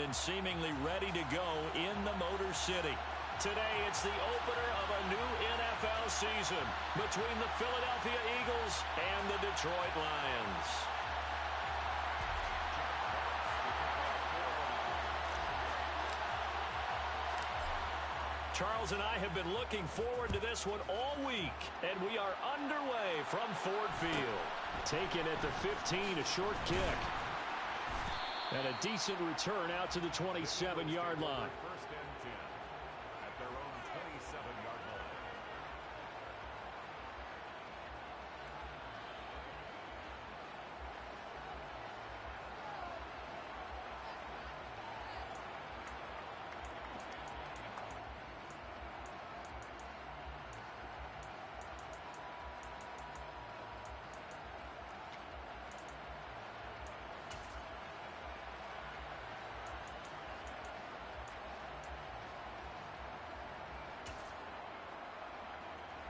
and seemingly ready to go in the Motor City. Today, it's the opener of a new NFL season between the Philadelphia Eagles and the Detroit Lions. Charles and I have been looking forward to this one all week, and we are underway from Ford Field. Taken at the 15, a short kick. And a decent return out to the 27-yard line. First and 10 at their own 27-yard line.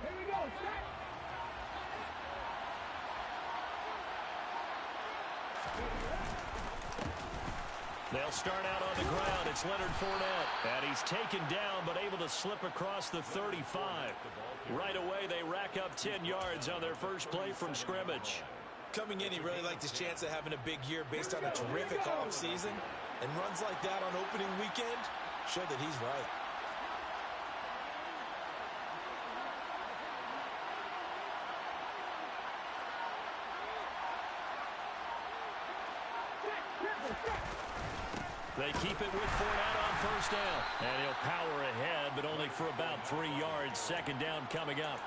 Here we go, set. They'll start out on the ground. It's Leonard Fournette. And he's taken down but able to slip across the 35. Right away, they rack up 10 yards on their first play from scrimmage. Coming in, he really liked his chance of having a big year based on a terrific offseason. And runs like that on opening weekend show that he's right. They keep it with Fournette on first down. And he'll power ahead, but only for about 3 yards. Second down coming up.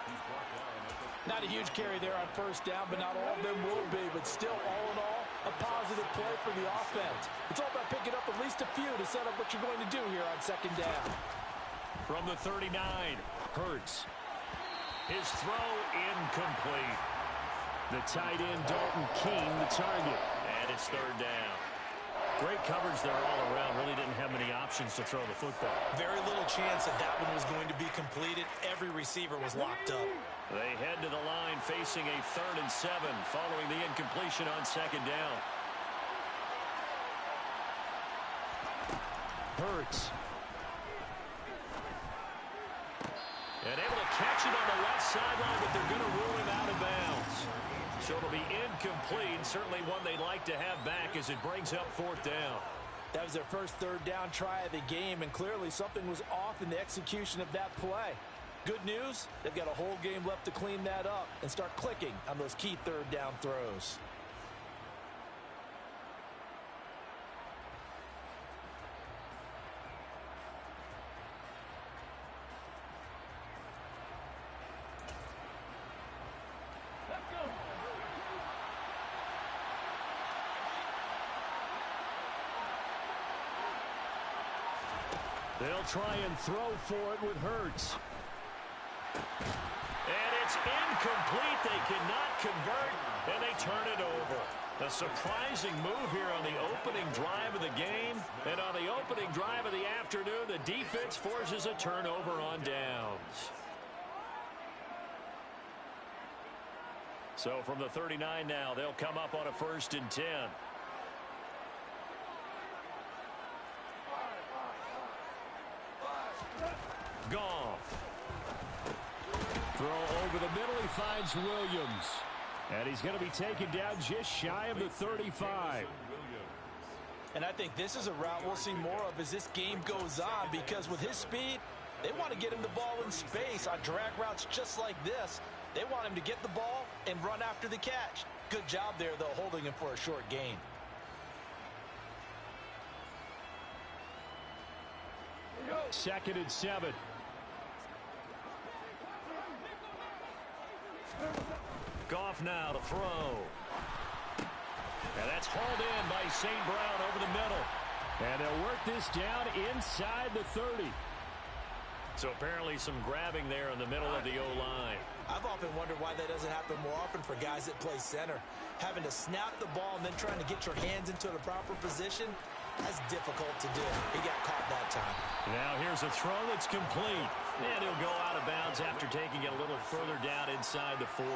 Not a huge carry there on first down, but not all of them will be. But still, all in all, a positive play for the offense. It's all about picking up at least a few to set up what you're going to do here on second down. From the 39, Hurts. His throw incomplete. The tight end, Dalton Keene, the target. And it's third down. Great coverage there all around. Really didn't have many options to throw the football. Very little chance that that one was going to be completed. Every receiver was locked up. They head to the line facing a 3rd and 7 following the incompletion on second down. Hurts. And able to catch it on the left sideline, but they're going to rule him out of bounds. So it'll be incomplete. Certainly one they'd like to have back as it brings up 4th down. That was their first third down try of the game, and clearly something was off in the execution of that play. Good news, they've got a whole game left to clean that up and start clicking on those key third down throws. They'll try and throw for it with Hurts. And it's incomplete. They cannot convert, and they turn it over. A surprising move here on the opening drive of the game. And on the opening drive of the afternoon, the defense forces a turnover on downs. So from the 39 now, they'll come up on a 1st and 10. Goff. Throw over the middle. He finds Williams. And he's going to be taken down just shy of the 35. And I think this is a route we'll see more of as this game goes on, because with his speed, they want to get him the ball in space on drag routes just like this. They want him to get the ball and run after the catch. Good job there, though, holding him for a short gain. Second and 7. Goff now to throw. And that's hauled in by St. Brown over the middle. And they'll work this down inside the 30. So apparently some grabbing there in the middle of the O-line. I've often wondered why that doesn't happen more often for guys that play center. Having to snap the ball and then trying to get your hands into the proper position, that's difficult to do. He got caught that time. Now here's a throw that's complete. And he'll go out of bounds after taking it a little further down inside the 40.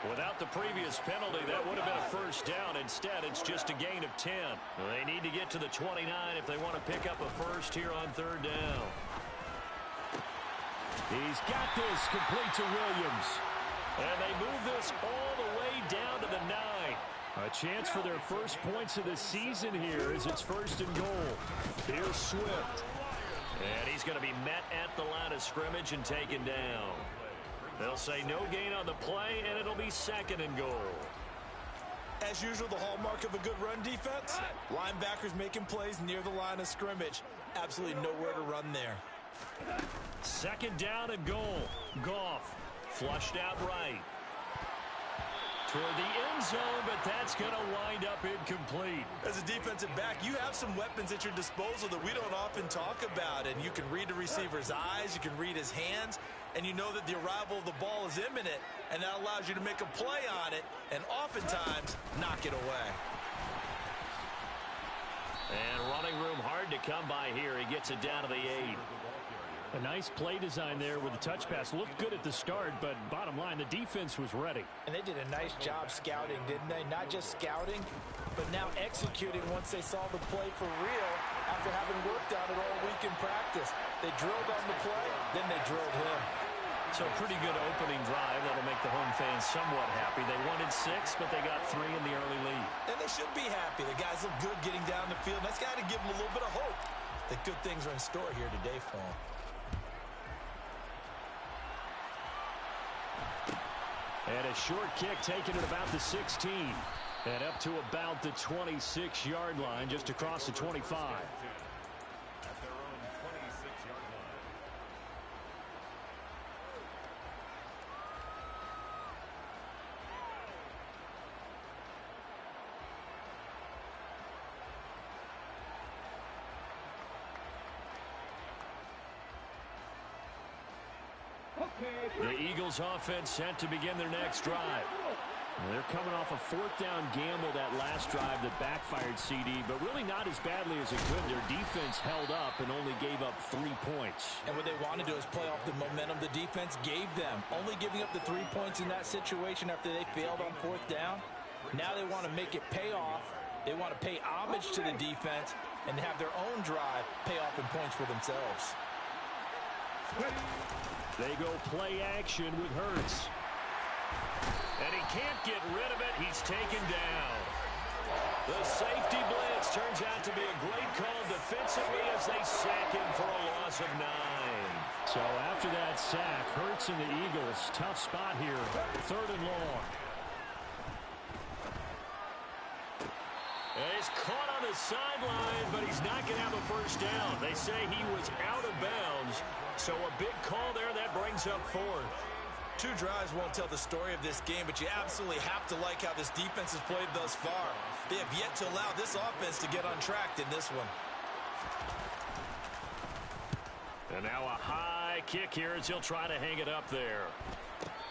Without the previous penalty, that would have been a first down. Instead, it's just a gain of 10. They need to get to the 29 if they want to pick up a first here on third down. He's got this complete to Williams. And they move this all the way down to the 9. A chance for their first points of the season here as it's first and goal. Here's Swift. And he's going to be met at the line of scrimmage and taken down. They'll say no gain on the play, and it'll be second and goal. As usual, the hallmark of a good run defense, linebackers making plays near the line of scrimmage. Absolutely nowhere to run there. Second down and goal. Goff flushed out right. Toward the end zone, but that's going to wind up incomplete. As a defensive back, you have some weapons at your disposal that we don't often talk about. And you can read the receiver's eyes, you can read his hands, and you know that the arrival of the ball is imminent, and that allows you to make a play on it and oftentimes knock it away. And running room hard to come by here. He gets it down to the 8. A nice play design there with the touch pass. Looked good at the start, but bottom line, the defense was ready. And they did a nice job scouting, didn't they? Not just scouting, but now executing once they saw the play for real after having worked on it all week in practice. They drilled on the play, then they drilled him. So pretty good opening drive. That'll make the home fans somewhat happy. They wanted 6, but they got 3 in the early lead. And they should be happy. The guys look good getting down the field. That's got to give them a little bit of hope that good things are in store here today for them. And a short kick taken at about the 16. And up to about the 26-yard line, just across the 25. At their own 26-yard line. The Eagles offense set to begin their next drive. They're coming off a fourth down gamble that last drive that backfired CD, but really not as badly as it could. Their defense held up and only gave up 3 points. And what they want to do is play off the momentum the defense gave them. Only giving up the 3 points in that situation after they failed on fourth down. Now they want to make it pay off. They want to pay homage to the defense and have their own drive pay off in points for themselves. They go play action with Hurts. And he can't get rid of it. He's taken down. The safety blitz turns out to be a great call defensively as they sack him for a loss of 9. So after that sack, Hurts and the Eagles, tough spot here, third and long. And he's caught on the sideline, but he's not going to have a first down. They say he was out of bounds, so a big call there that brings up 4th. 2 drives won't tell the story of this game, but you absolutely have to like how this defense has played thus far. They have yet to allow this offense to get untracked in this one. And now a high kick here as he'll try to hang it up there.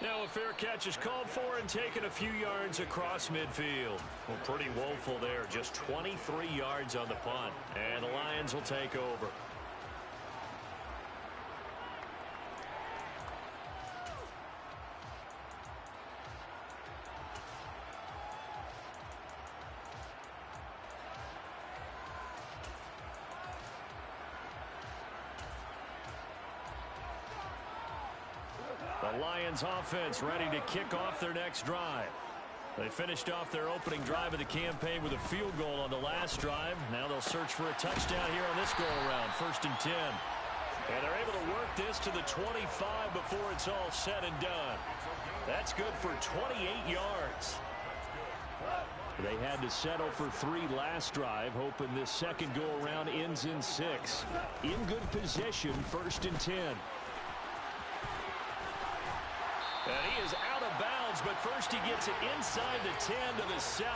Now a fair catch is called for and taken a few yards across midfield. Well, pretty woeful there. Just 23 yards on the punt. And the Lions will take over. The Lions offense ready to kick off their next drive. They finished off their opening drive of the campaign with a field goal on the last drive. Now they'll search for a touchdown here on this go-around, 1st and 10. And they're able to work this to the 25 before it's all said and done. That's good for 28 yards. They had to settle for 3 last drive, hoping this second go-around ends in 6. In good position, 1st and 10. And he is out of bounds, but first he gets it inside the 10 to the 7.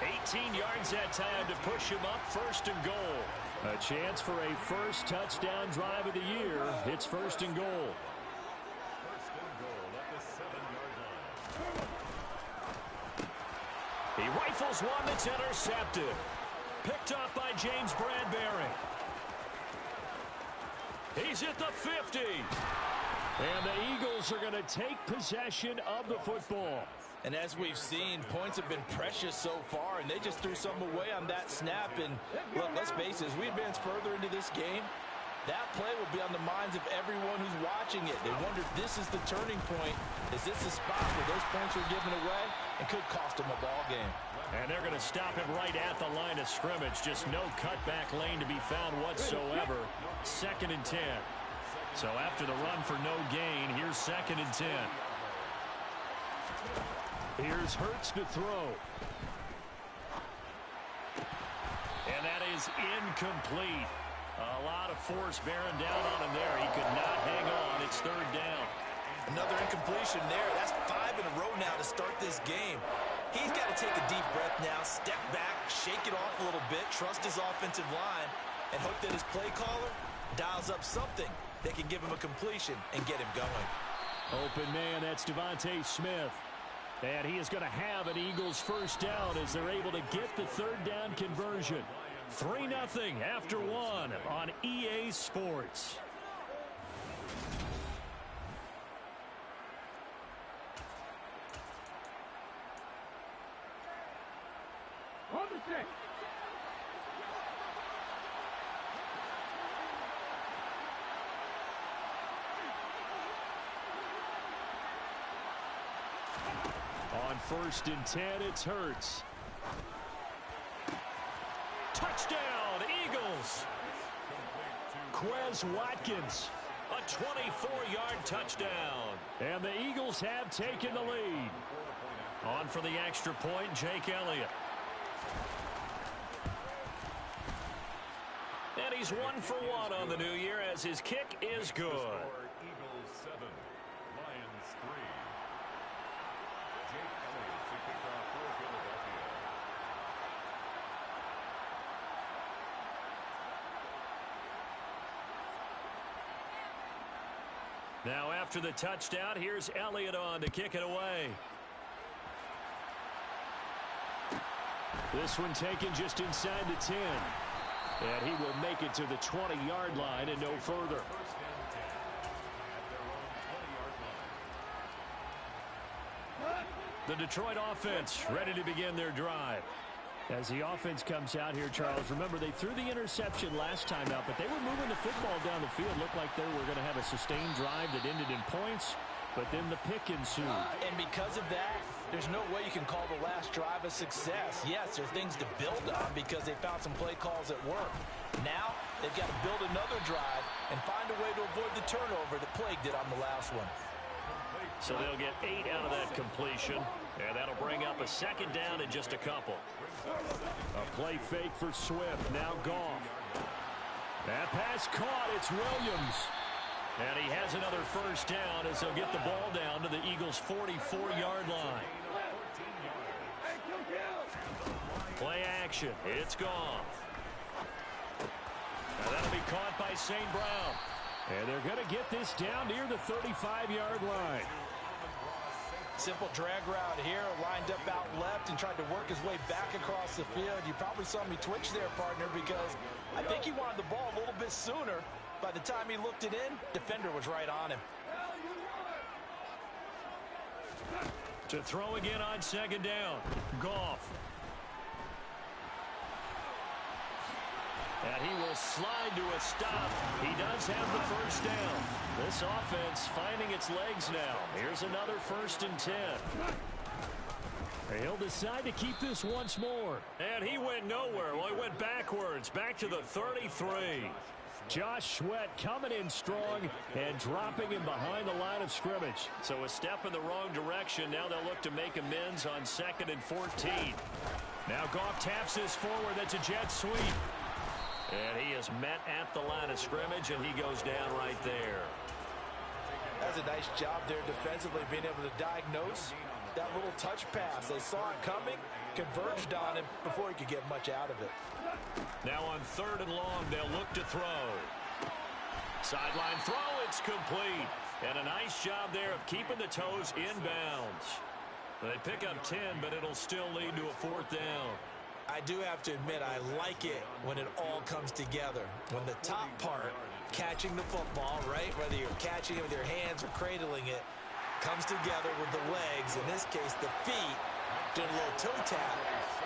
18 yards that time to push him up, 1st and goal. A chance for a first touchdown drive of the year. It's 1st and goal. 1st and goal at the 7-yard line. He rifles one that's intercepted. Picked up by James Bradbury. He's at the 50. And the Eagles are going to take possession of the football. And as we've seen, points have been precious so far, and they just threw something away on that snap. And look, let's face it, as we advance further into this game, that play will be on the minds of everyone who's watching it. They wonder if this is the turning point. Is this the spot where those points are given away and could cost them a ball game? And they're going to stop him right at the line of scrimmage. Just no cutback lane to be found whatsoever. 2nd and 10. So after the run for no gain, here's 2nd and 10. Here's Hurts to throw. And that is incomplete. A lot of force bearing down on him there. He could not hang on. It's 3rd down. Another incompletion there. That's 5 in a row now to start this game. He's got to take a deep breath now, step back, shake it off a little bit, trust his offensive line, and hope that his play caller dials up something that can give him a completion and get him going. Open man, that's Devontae Smith. And he is going to have an Eagles first down as they're able to get the 3rd down conversion. 3-0 after 1 on EA Sports. On the check. On 1st and 10, it's Hurts. Touchdown, Eagles! Quez Watkins, a 24-yard touchdown. And the Eagles have taken the lead. On for the extra point, Jake Elliott. And he's 1 for 1 on the new year as his kick is good. Eagles 7, Lions 3. Jake Elliott to kick off for Philadelphia. Now after the touchdown, here's Elliott on to kick it away. This one taken just inside the 10. And he will make it to the 20-yard line and no further. 1st and 10 at their own 20-yard line. The Detroit offense ready to begin their drive. As the offense comes out here, Charles, remember they threw the interception last time out, but they were moving the football down the field. Looked like they were going to have a sustained drive that ended in points, but then the pick ensued. And because of that, there's no way you can call the last drive a success. Yes, there are things to build on because they found some play calls that work. Now, they've got to build another drive and find a way to avoid the turnover that plagued it on the last one. So they'll get 8 out of that completion, and that'll bring up a 2nd down in just a couple. A play fake for Swift, now Goff. That pass caught, it's Williams. And he has another first down as they'll get the ball down to the Eagles' 44-yard line. Play action, it's Goff. Now that'll be caught by St. Brown. And they're going to get this down near the 35-yard line. Simple drag route here, lined up out left and tried to work his way back across the field. You probably saw me twitch there, partner, because I think he wanted the ball a little bit sooner. By the time he looked it in, defender was right on him. To throw again on 2nd down, Goff. And he will slide to a stop. He does have the first down. This offense finding its legs now. Here's another 1st and 10. He'll decide to keep this once more. And he went nowhere. Well, he went backwards, back to the 33. Josh Sweat coming in strong and dropping him behind the line of scrimmage. So a step in the wrong direction. Now they'll look to make amends on 2nd and 14. Now Goff taps this forward. That's a jet sweep. And he is met at the line of scrimmage, and he goes down right there. That's a nice job there defensively, being able to diagnose that little touch pass. They saw it coming, converged on him before he could get much out of it. Now on 3rd and long, they'll look to throw. Sideline throw, it's complete. And a nice job there of keeping the toes inbounds. They pick up 10, but it'll still lead to a 4th down. I do have to admit, I like it when it all comes together. When the top part, catching the football, right, whether you're catching it with your hands or cradling it, comes together with the legs, in this case the feet, doing a little toe tap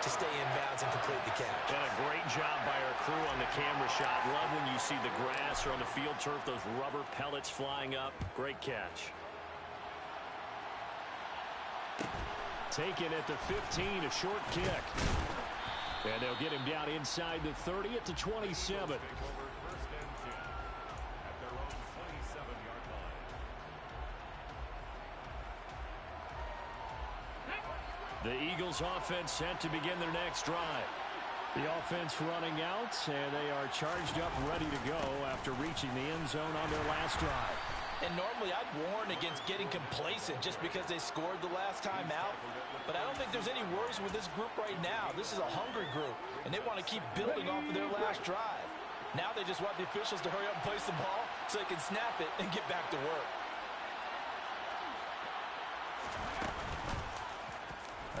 to stay in bounds and complete the catch. And a great job by our crew on the camera shot. Love when you see the grass or on the field turf, those rubber pellets flying up. Great catch. Taken at the 15, a short kick. And they'll get him down inside the 30 at the 27. Take over first and 10 at their own 27-yard line. The Eagles offense set to begin their next drive. The offense running out, and they are charged up, ready to go after reaching the end zone on their last drive. And normally I'd warn against getting complacent just because they scored the last time out. But I don't think there's any worries with this group right now. This is a hungry group, and they want to keep building off of their last drive. Now they just want the officials to hurry up and place the ball so they can snap it and get back to work.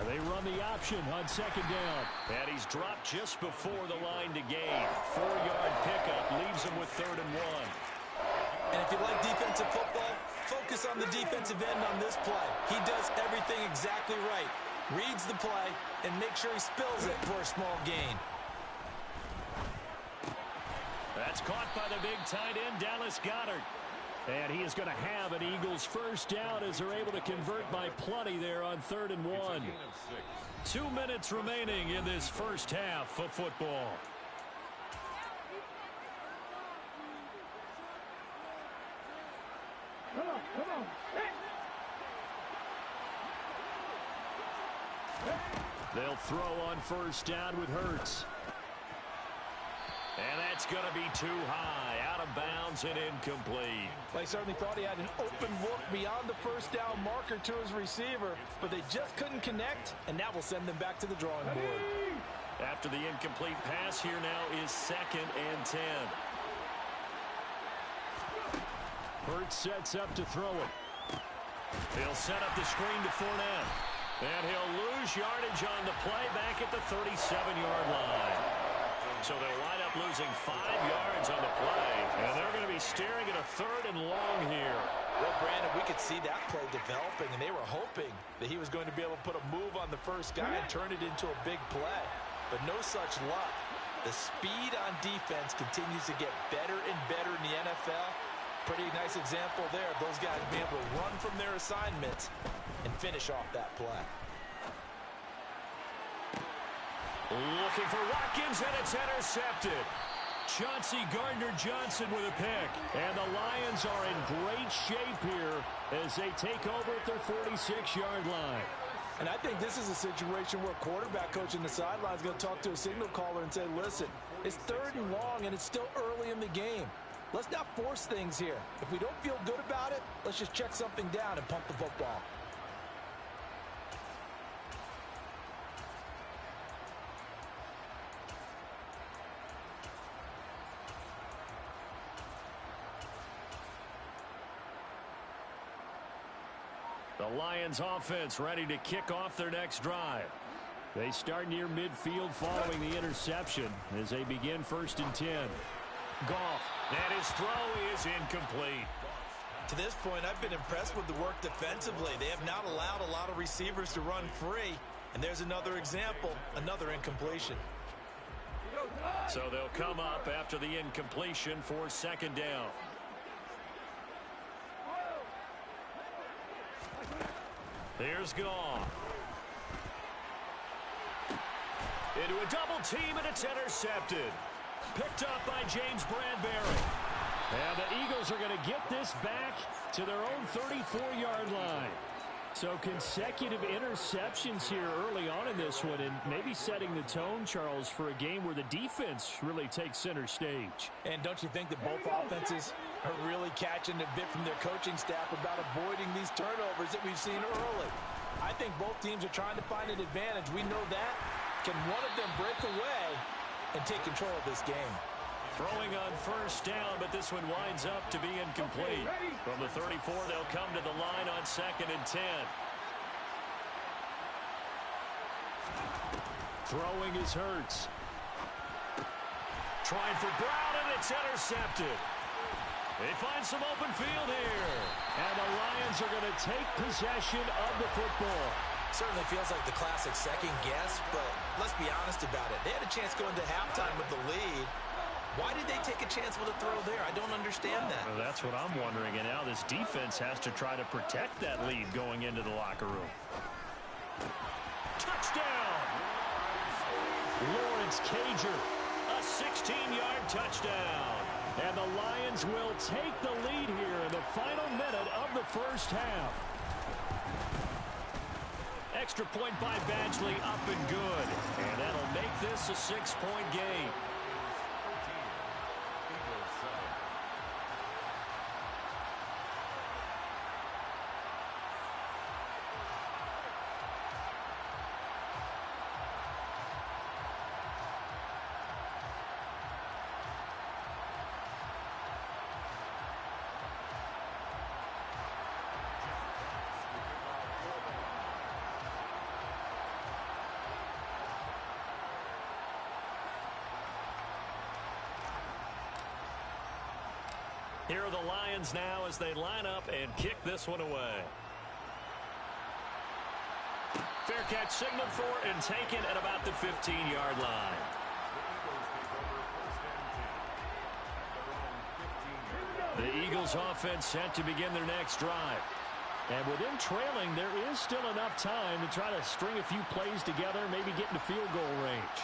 They run the option on second down. And he's dropped just before the line to gain. 4-yard pickup leaves him with 3rd and 1. And if you like defensive football, focus on the defensive end on this play. He does everything exactly right. Reads the play and makes sure he spills it for a small gain. That's caught by the big tight end, Dallas Goedert. And he is going to have an Eagles first down as they're able to convert by plenty there on 3rd and 1. 2 minutes remaining in this first half of football. Come on. They'll throw on first down with Hurts. And that's going to be too high, out of bounds and incomplete. They certainly thought he had an open look beyond the first down marker to his receiver, but they just couldn't connect, and that will send them back to the drawing board. After the incomplete pass, here now is 2nd and 10. Hurts sets up to throw it. He'll set up the screen to Fournette. And he'll lose yardage on the play back at the 37-yard line. So they'll wind up losing 5 yards on the play. And they're going to be staring at a 3rd and long here. Well, Brandon, we could see that play developing, and they were hoping that he was going to be able to put a move on the first guy and turn it into a big play. But no such luck. The speed on defense continues to get better and better in the NFL. Pretty nice example there of those guys being able to run from their assignments and finish off that play. Looking for Watkins, and it's intercepted. Chauncey Gardner-Johnson with a pick. And the Lions are in great shape here as they take over at their 46-yard line. And I think this is a situation where quarterback coach in the sideline is going to talk to a signal caller and say, listen, it's 3rd and long, and it's still early in the game. Let's not force things here. If we don't feel good about it, let's just check something down and pump the football. The Lions offense ready to kick off their next drive. They start near midfield following the interception as they begin 1st and 10. Goff, and his throw is incomplete. To this point, I've been impressed with the work defensively. They have not allowed a lot of receivers to run free. And there's another example, another incompletion. So they'll come up after the incompletion for 2nd down. Here's Goff. Into a double team, and it's intercepted. Picked up by James Bradbury. And the Eagles are going to get this back to their own 34-yard line. So consecutive interceptions here early on in this one, and maybe setting the tone, Charles, for a game where the defense really takes center stage. And don't you think that both offenses are really catching a bit from their coaching staff about avoiding these turnovers that we've seen early? I think both teams are trying to find an advantage. We know that. Can one of them break away and take control of this game? Throwing on 1st down, but this one winds up to be incomplete. From the 34, they'll come to the line on 2nd and 10. Throwing is Hurts. Trying for Brown, and it's intercepted. They find some open field here. And the Lions are going to take possession of the football. Certainly feels like the classic second guess, but let's be honest about it. They had a chance going to halftime with the lead. Why did they take a chance with a throw there? I don't understand that. Well, that's what I'm wondering. And now this defense has to try to protect that lead going into the locker room. Touchdown! Lawrence Cager. A 16-yard touchdown. And the Lions will take the lead here in the final minute of the first half. Extra point by Badgley, up and good. And that'll make this a 6-point game. Here are the Lions now as they line up and kick this one away. Fair catch signaled for and taken at about the 15-yard line. The Eagles offense set to begin their next drive. And with them trailing, there is still enough time to try to string a few plays together, maybe get into field goal range.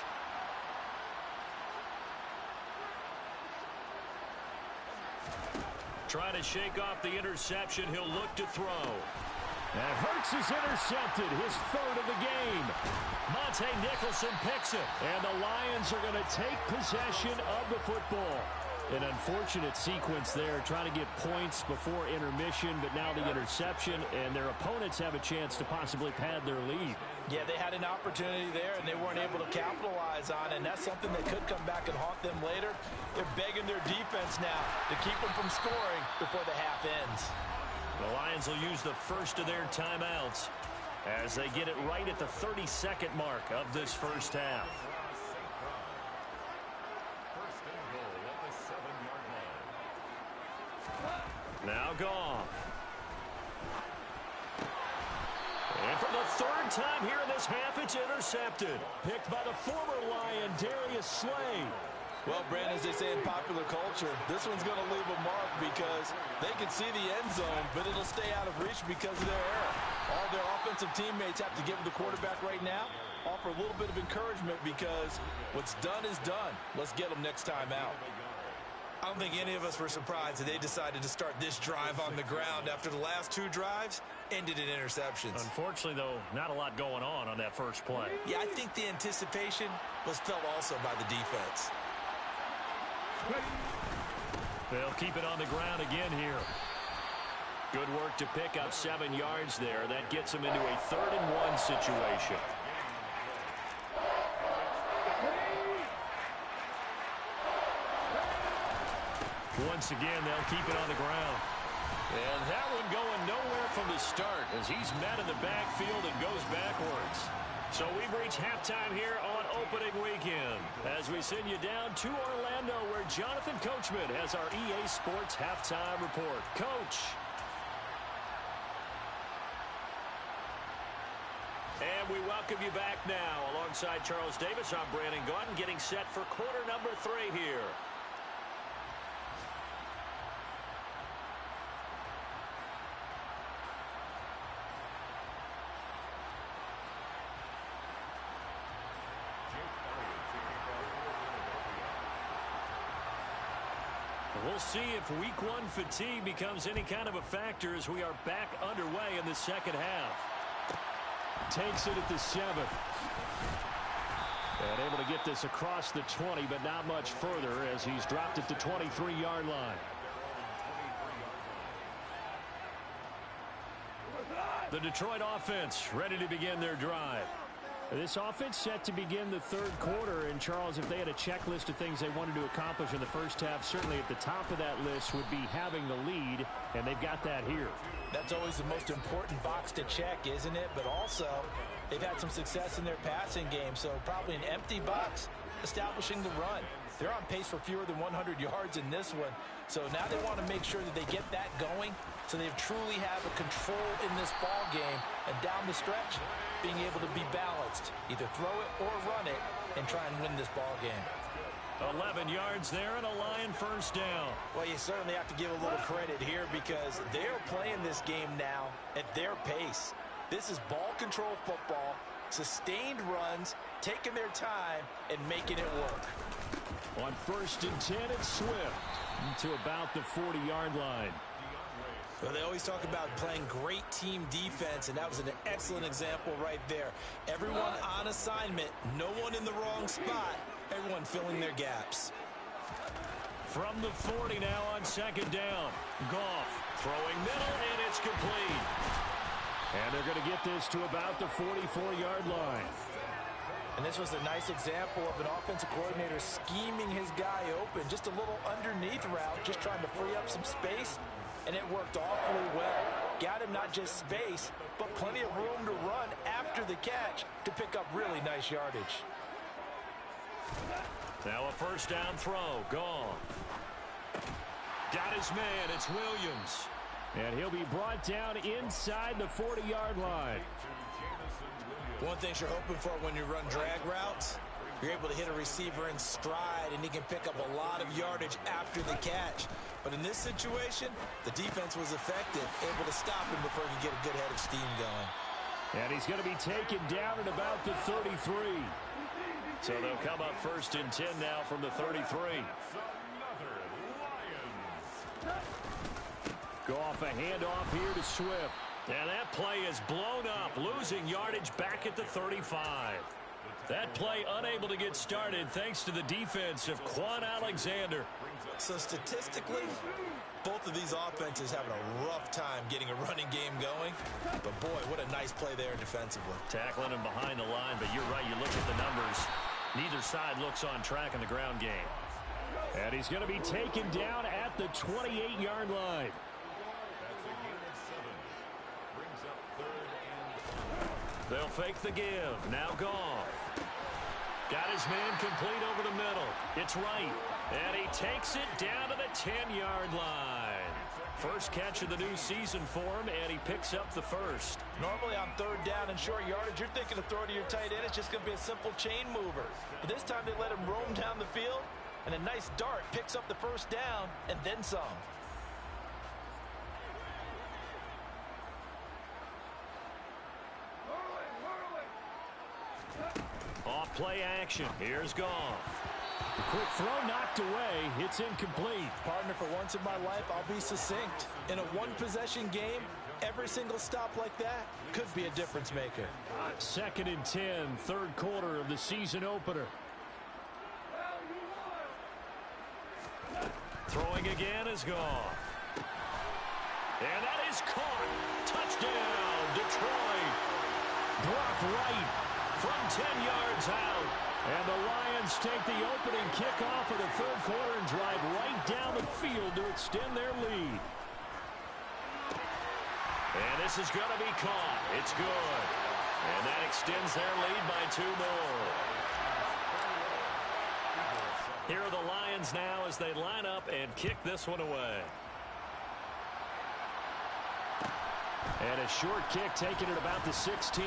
Trying to shake off the interception. He'll look to throw. And Hurts is intercepted, his third of the game. Monte Nicholson picks it. And the Lions are going to take possession of the football. An unfortunate sequence there, trying to get points before intermission, but now the interception, and their opponents have a chance to possibly pad their lead. Yeah, they had an opportunity there, and they weren't able to capitalize on it, and that's something that could come back and haunt them later. They're begging their defense now to keep them from scoring before the half ends. The Lions will use the first of their timeouts as they get it right at the 32nd mark of this first half. Now Goff. And for the third time here in this half, it's intercepted. Picked by the former Lion, Darius Slay. Well, Brandon, as they say in popular culture, this one's going to leave a mark because they can see the end zone, but it'll stay out of reach because of their error. All their offensive teammates have to give the quarterback right now, offer a little bit of encouragement because what's done is done. Let's get them next time out. I don't think any of us were surprised that they decided to start this drive on the ground after the last two drives ended in interceptions. Unfortunately, though, not a lot going on that first play. Yeah, I think the anticipation was felt also by the defense. They'll keep it on the ground again here. Good work to pick up 7 yards there. That gets them into a 3rd-and-1 situation. Once again, they'll keep it on the ground. And that one going nowhere from the start as he's met in the backfield and goes backwards. So we've reached halftime here on opening weekend as we send you down to Orlando where Jonathan Coachman has our EA Sports halftime report. Coach. And we welcome you back now. Alongside Charles Davis, I'm Brandon Gaudin getting set for quarter number 3 here. We'll see if week 1 fatigue becomes any kind of a factor as we are back underway in the second half. Takes it at the 7th. And able to get this across the 20, but not much further as he's dropped at the 23-yard line. The Detroit offense ready to begin their drive. This offense set to begin the third quarter. And, Charles, if they had a checklist of things they wanted to accomplish in the first half, certainly at the top of that list would be having the lead, and they've got that here. That's always the most important box to check, isn't it? But also, they've had some success in their passing game, so probably an empty box establishing the run. They're on pace for fewer than 100 yards in this one, so now they want to make sure that they get that going so they truly have a control in this ball game, and down the stretch, being able to be balanced, either throw it or run it, and try and win this ball game. 11 yards there and a Lion first down. Well, you certainly have to give a little credit here because they're playing this game now at their pace. This is ball control football, sustained runs, taking their time, and making it work. On 1st and 10, it's Swift to about the 40-yard line. Well, they always talk about playing great team defense, and that was an excellent example right there. Everyone on assignment, no one in the wrong spot, everyone filling their gaps. From the 40 now on 2nd down. Goff throwing middle, and it's complete. And they're going to get this to about the 44-yard line. And this was a nice example of an offensive coordinator scheming his guy open. Just a little underneath route, just trying to free up some space. And it worked awfully well. Got him not just space, but plenty of room to run after the catch to pick up really nice yardage. Now a first down throw. Gone. Got his man. It's Williams. And he'll be brought down inside the 40-yard line. One thing you're hoping for when you run drag routes, you're able to hit a receiver in stride, and he can pick up a lot of yardage after the catch. But in this situation, the defense was effective, able to stop him before he could get a good head of steam going. And he's going to be taken down at about the 33. So they'll come up 1st and 10 now from the 33. Go off a handoff here to Swift. And that play is blown up, losing yardage back at the 35. That play unable to get started thanks to the defense of Quan Alexander. So statistically, both of these offenses having a rough time getting a running game going. But boy, what a nice play there defensively. Tackling him behind the line, but you're right, you look at the numbers. Neither side looks on track in the ground game. And he's going to be taken down at the 28-yard line. They'll fake the give. Now Goff. Got his man complete over the middle. It's right. And he takes it down to the 10-yard line. First catch of the new season for him, and he picks up the first. Normally on 3rd down and short yardage, you're thinking of throw to your tight end. It's just going to be a simple chain mover. But this time they let him roam down the field, and a nice dart picks up the first down and then some. Off play action. Here's Goff. The quick throw knocked away. It's incomplete. Partner, for once in my life, I'll be succinct. In a one-possession game, every single stop like that could be a difference maker. 2nd and 10, 3rd quarter of the season opener. Throwing again is Goff. And that is caught. Touchdown, Detroit. Brock Wright from 10 yards out. And the Lions take the opening kickoff of the 3rd quarter and drive right down the field to extend their lead. And this is going to be caught. It's good. And that extends their lead by 2 more. Here are the Lions now as they line up and kick this one away. And a short kick taken at about the 16.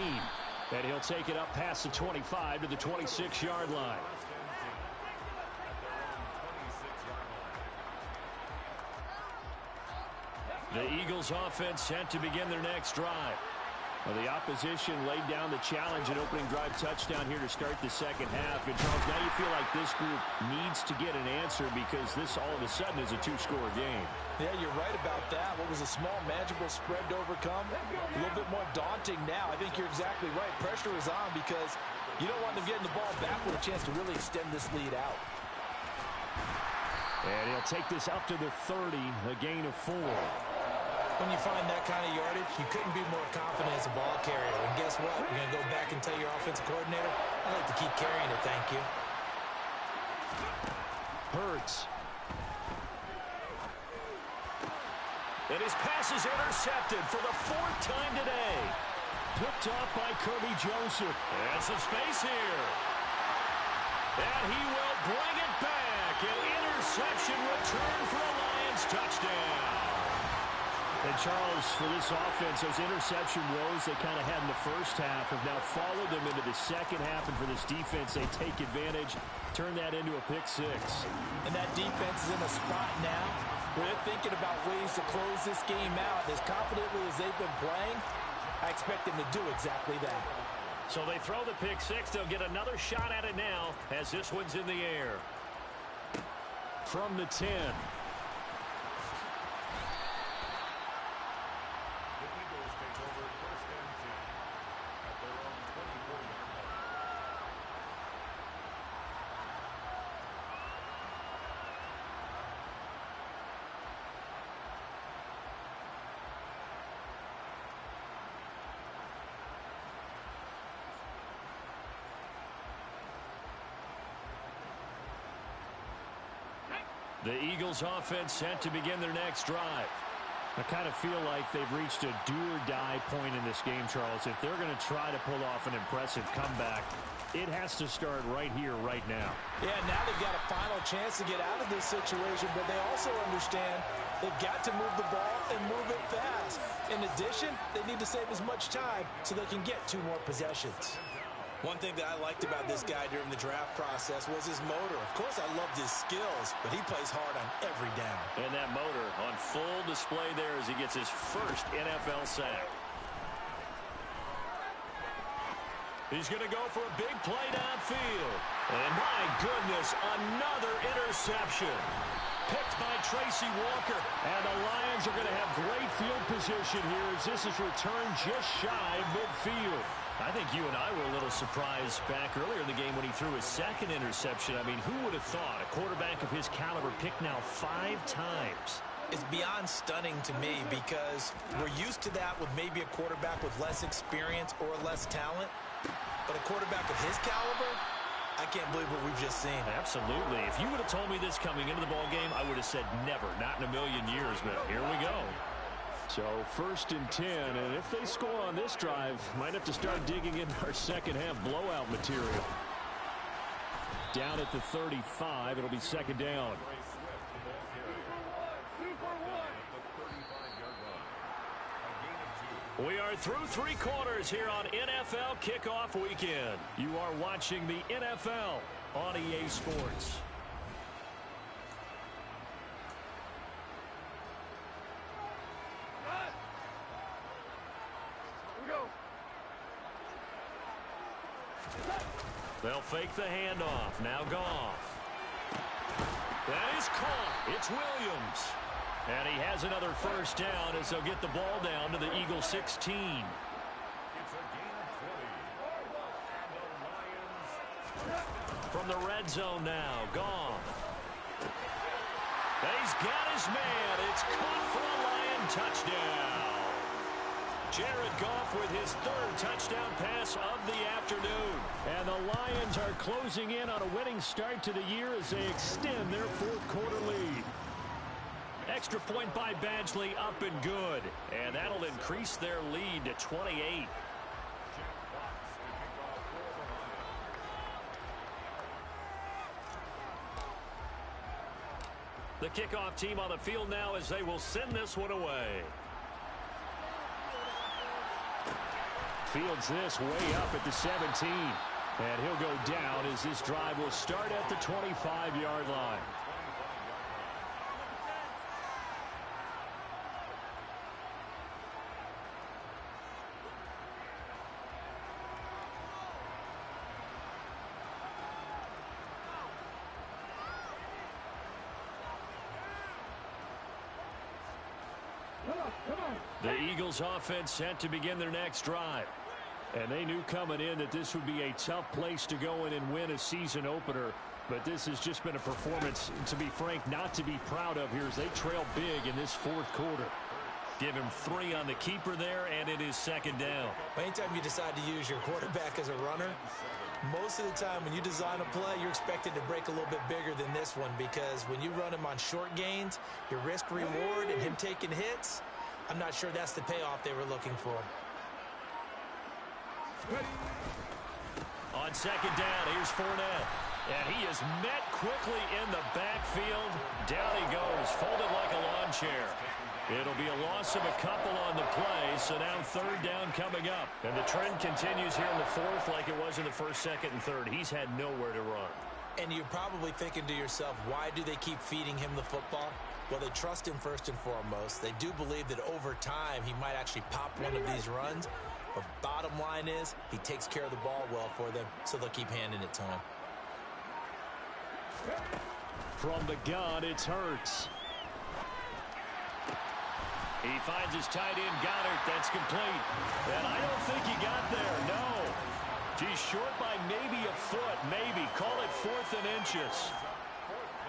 And he'll take it up past the 25 to the 26-yard line. The Eagles offense set to begin their next drive. Well, the opposition laid down the challenge and opening drive touchdown here to start the second half. And, Charles, now you feel like this group needs to get an answer because this all of a sudden is a 2-score game. Yeah, you're right about that. What was a small, manageable spread to overcome, a little bit more daunting now. I think you're exactly right. Pressure is on because you don't want them getting the ball back with a chance to really extend this lead out. And he'll take this up to the 30, a gain of 4. When you find that kind of yardage, you couldn't be more confident as a ball carrier. And guess what? You're going to go back and tell your offensive coordinator, I'd like to keep carrying it, thank you. Hurts. And his pass is intercepted for the 4th time today. Picked off by Kirby Joseph. And some space here. And he will bring it back. An interception return for a Lions touchdown. And Charles, for this offense, those interception woes they kind of had in the first half have now followed them into the second half. And for this defense, they take advantage, turn that into a pick six. And that defense is in a spot now where they're thinking about ways to close this game out. As confidently as they've been playing, I expect them to do exactly that. So they throw the pick six. They'll get another shot at it now as this one's in the air. From the 10. The Eagles offense set to begin their next drive. I kind of feel like they've reached a do-or-die point in this game, Charles. If they're going to try to pull off an impressive comeback, it has to start right here, right now. Yeah, now they've got a final chance to get out of this situation, but they also understand they've got to move the ball and move it fast. In addition, they need to save as much time so they can get 2 more possessions. One thing that I liked about this guy during the draft process was his motor. Of course, I loved his skills, but he plays hard on every down. And that motor on full display there as he gets his first NFL sack. He's going to go for a big play downfield. And my goodness, another interception. Picked by Tracy Walker. And the Lions are going to have great field position here as this is returned just shy of midfield. I think you and I were a little surprised back earlier in the game when he threw his second interception. I mean, who would have thought a quarterback of his caliber picked now 5 times? It's beyond stunning to me because we're used to that with maybe a quarterback with less experience or less talent. But a quarterback of his caliber, I can't believe what we've just seen. Absolutely. If you would have told me this coming into the ball game, I would have said never, not in a million years. But here we go. So 1st and 10, and if they score on this drive, might have to start digging in our second half blowout material. Down at the 35, it'll be 2nd down. We are through 3 quarters here on NFL Kickoff Weekend. You are watching the NFL on EA Sports. They'll fake the handoff. Now Goff. That is caught. It's Williams. And he has another first down as they'll get the ball down to the Eagles 16. It's a gain of 20. From the red zone now, Goff. He's got his man. It's caught for a Lion touchdown. Jared Goff with his 3rd touchdown pass of the afternoon. And the Lions are closing in on a winning start to the year as they extend their 4th quarter lead. Extra point by Badgley, up and good. And that'll increase their lead to 28. The kickoff team on the field now as they will send this one away. Fields this way up at the 17. And he'll go down as this drive will start at the 25-yard line. The Eagles offense set to begin their next drive. And they knew coming in that this would be a tough place to go in and win a season opener. But this has just been a performance, to be frank, not to be proud of here as they trail big in this 4th quarter. Give him 3 on the keeper there, and it is second down. Anytime you decide to use your quarterback as a runner, most of the time when you design a play, you're expected to break a little bit bigger than this one, because when you run him on short gains, your risk-reward and him taking hits, I'm not sure that's the payoff they were looking for. On second down, here's Fournette. And he is met quickly in the backfield. Down he goes, folded like a lawn chair. It'll be a loss of a couple on the play, so now third down coming up. And the trend continues here in the fourth like it was in the first, second, and third. He's had nowhere to run. And you're probably thinking to yourself, why do they keep feeding him the football? Well, they trust him first and foremost. They do believe that over time he might actually pop one of these runs. But bottom line is, he takes care of the ball well for them, so they'll keep handing it to him. From the gun, it's Hurts. He finds his tight end, Goddard. That's complete. And I don't think he got there, no. He's short by maybe a foot, maybe. Call it 4th and inches.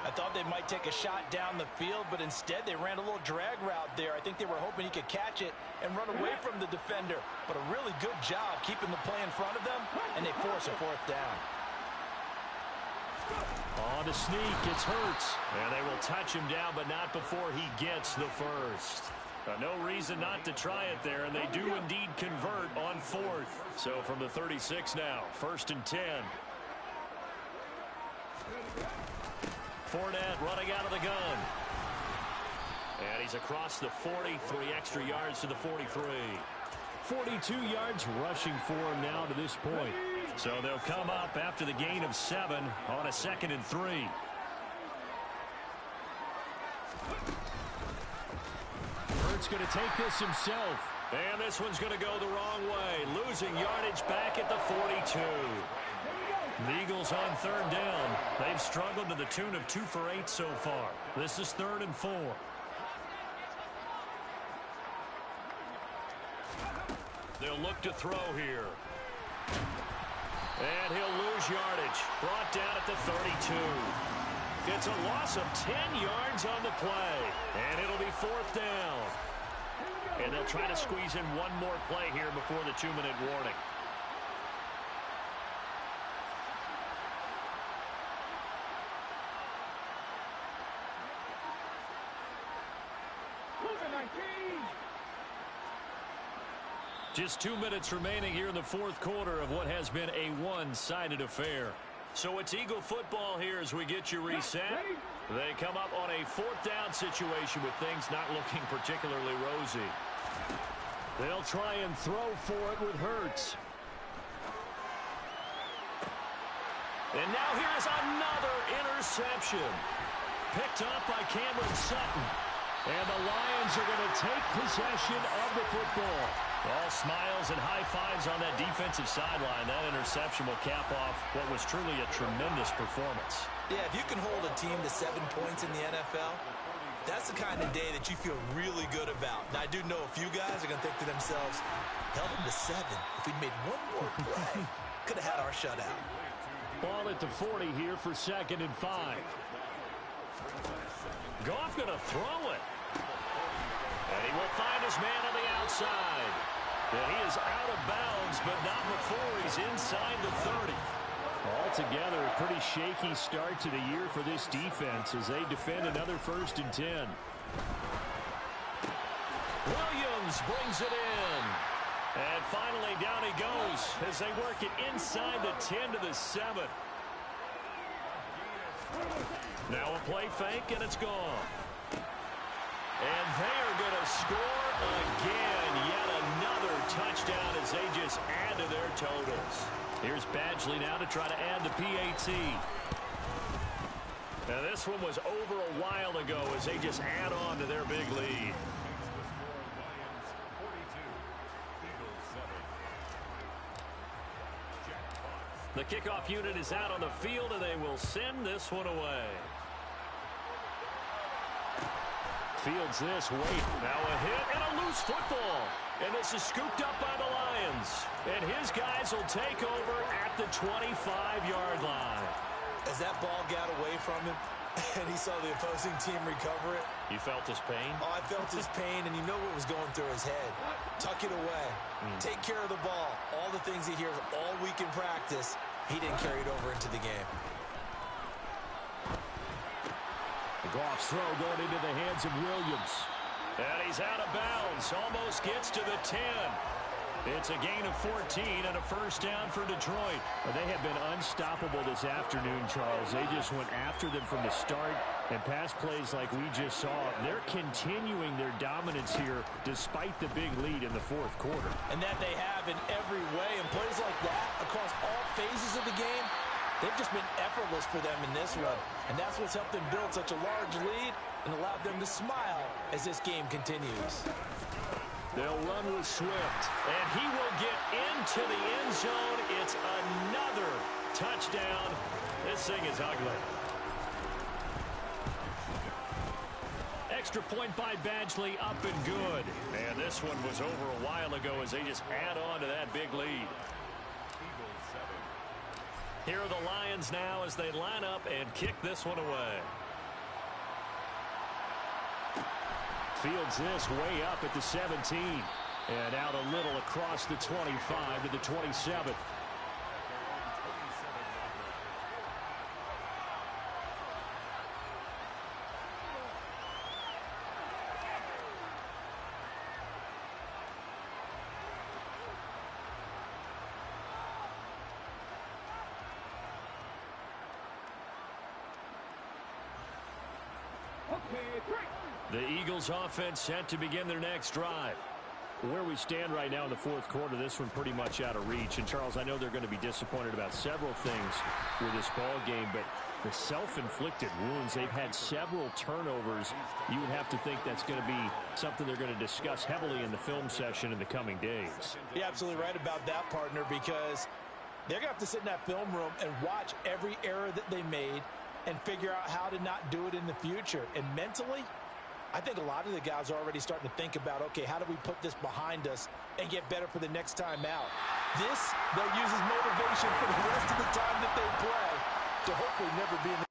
I thought they might take a shot down the field, but instead they ran a little drag route there. I think they were hoping he could catch it and run away from the defender. But a really good job keeping the play in front of them, and they force a 4th down. On the sneak, it's Hurts. And they will touch him down, but not before he gets the first. No reason not to try it there, and they do indeed convert on 4th. So from the 36 now, 1st and 10. Fournette running out of the gun. And he's across the 40, 3 extra yards to the 43. 42 yards rushing for him now to this point. So they'll come up after the gain of 7 on a 2nd and 3. Hurts going to take this himself. And this one's going to go the wrong way. Losing yardage back at the 42. The Eagles on 3rd down. They've struggled to the tune of 2 for 8 so far. This is 3rd and 4. They'll look to throw here. And he'll lose yardage. Brought down at the 32. It's a loss of 10 yards on the play. And it'll be 4th down. And they'll try to squeeze in one more play here before the 2-minute warning. Just 2 minutes remaining here in the 4th quarter of what has been a one-sided affair. So it's Eagle football here as we get you reset. They come up on a 4th down situation with things not looking particularly rosy. They'll try and throw for it with Hurts. And now here's another interception. Picked up by Cameron Sutton. And the Lions are going to take possession of the football. All smiles and high fives on that defensive sideline. That interception will cap off what was truly a tremendous performance. Yeah, if you can hold a team to 7 points in the NFL, that's the kind of day that you feel really good about. Now, I do know a few guys are going to think to themselves, held them to 7. If we'd made one more play, could have had our shutout. Ball at the 40 here for 2nd and 5. Goff going to throw it. And he will find his man on the outside. And he is out of bounds, but not before he's inside the 30. Altogether, a pretty shaky start to the year for this defense as they defend another 1st and 10. Williams brings it in. And finally, down he goes as they work it inside the 10 to the 7. Now a play fake, and it's gone. And they are going to score again. Yet another touchdown as they just add to their totals. Here's Badgley now to try to add the PAT. Now this one was over a while ago as they just add on to their big lead. The kickoff unit is out on the field, and they will send this one away. Fields this, wait. Now a hit and a loose football. And this is scooped up by the Lions. And his guys will take over at the 25-yard line. As that ball got away from him, and he saw the opposing team recover it. You felt his pain? Oh, I felt his pain, and you know what was going through his head. Tuck it away. Take care of the ball. All the things he hears all week in practice, he didn't carry it over into the game. The Goff's throw going into the hands of Williams. And he's out of bounds. Almost gets to the 10. It's a gain of 14 and a first down for Detroit. Well, they have been unstoppable this afternoon, Charles. They just went after them from the start, and pass plays like we just saw. They're continuing their dominance here despite the big lead in the fourth quarter. And that they have in every way. And plays like that across all phases of the game, they've just been effortless for them in this one. And that's what's helped them build such a large lead and allowed them to smile as this game continues. They'll run with Swift, and he will get into the end zone. It's another touchdown. This thing is ugly. Extra point by Badgley, up and good. And this one was over a while ago as they just add on to that big lead. Here are the Lions now as they line up and kick this one away. Fields this way up at the 17. And out a little across the 25 to the 27. The Eagles offense set to begin their next drive. Where we stand right now in the fourth quarter, this one pretty much out of reach. And, Charles, I know they're going to be disappointed about several things with this ball game, but the self-inflicted wounds, they've had several turnovers. You would have to think that's going to be something they're going to discuss heavily in the film session in the coming days. You're absolutely right about that, partner, because they're going to have to sit in that film room and watch every error that they made and figure out how to not do it in the future. And mentally, I think a lot of the guys are already starting to think about, okay, how do we put this behind us and get better for the next time out? This, they'll use as motivation for the rest of the time that they play to hopefully never be in the